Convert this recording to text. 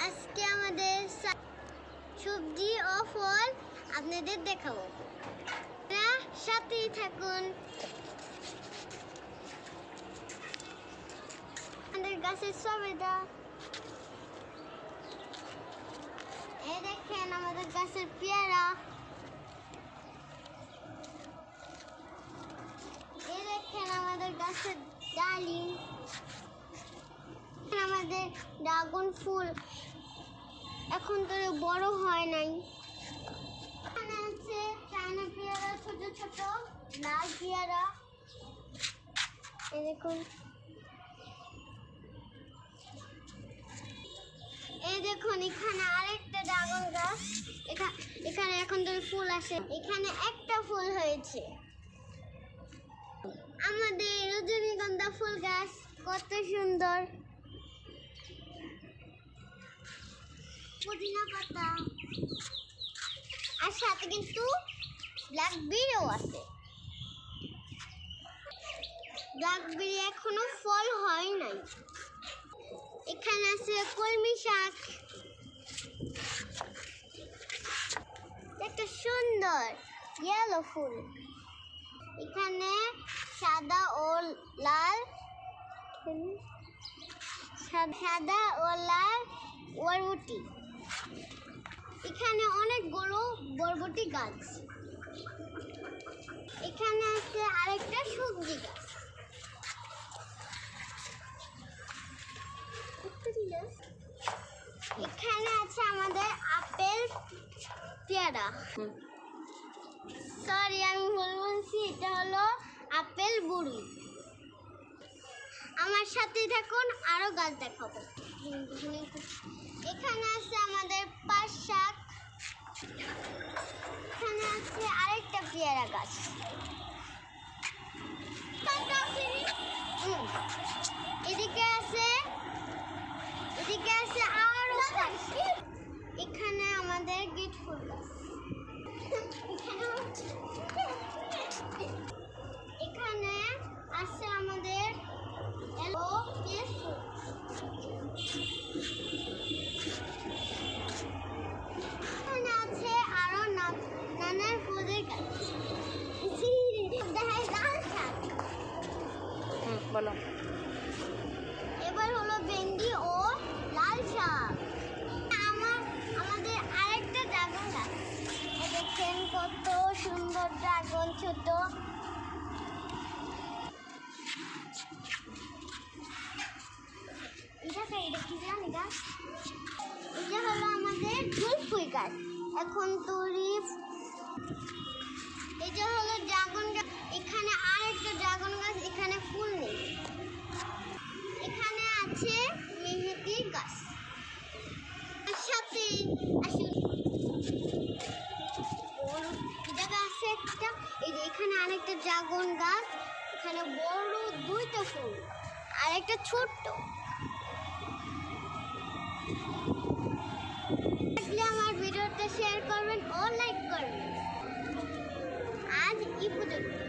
আজকে আমাদের সবজি ও ফল আপনাদের দেখাবো, সাথেই থাকুন। আমাদের গাছের সবেদা, এই দেখেন আমাদের গাছের পেয়ারা, এই দেখেন আমাদের গাছের ডালিম, আমাদের ড্রাগন ফুল এখন তো বড় হয় নাই। এখানে আছে চায়না পেয়ারা, ছোট ছোট লাল পেয়ারা, এই দেখুন। এই দেখুন এখানে আরেকটা ড্রাগন গাছ, এখানে এখন তো ফুল আসে, এখানে একটা ফুল হয়েছে। আমাদের রজনীগন্ধা ফুল গাছ কত সুন্দর, পুদিনা পাতা, আর সাথে কিন্তু ব্ল্যাকবেরিও আছে। ব্ল্যাকবেরি এখনো ফল হয় নাই। এখানে আছে কলমি শাক, একটা সুন্দর ইয়েলো ফুল। এখানে সাদা ও লাল বরবটি। এখানে অনেকগুলো বরবটি গাছ। এখানে আছে আরেকটা সবজি গাছ। এখানে আছে আমাদের আপেল পেয়ারা, সরি আমি ভুল বলছি, এটা হলো আপেল বুড়ি। আমার সাথে থাকুন, আরো গাছ দেখাবো। এখানে আছে আমাদের পাঁচ শাক, এখানে আছে আরেকটা পেয়ারা গাছ, এদিকে আছে আরো গাছ। এখানে আমাদের গেট ফুল গাছ, এখানে আছে আমাদের এখানে আছে আরো নানার ফুলের গাছ। লাল শাক, বলো। এবার হলো ভেন্ডি ও লাল শাক। আমাদের আরেকটা ড্রাগন গাছ, দেখেন কত সুন্দর ড্রাগন, ছোট। এটা হলো আমাদের জুলফুই গাছ, এখন তৈরি। এটা হলো ড্রাগন গাছ, এখানে আরেকটা ড্রাগন গাছ, এখানে ফুল নেই। এখানে আছে মেহেদি গাছ, সাথে আসুন এটা আছে একটা। এই যে এখানে আরেকটা ড্রাগন গাছ, এখানে বড় দুইটা ফুল আর একটা ছোট্ট। আমার ভিডিওটা শেয়ার করবেন ও লাইক করবেন। আজ এই পর্যন্ত।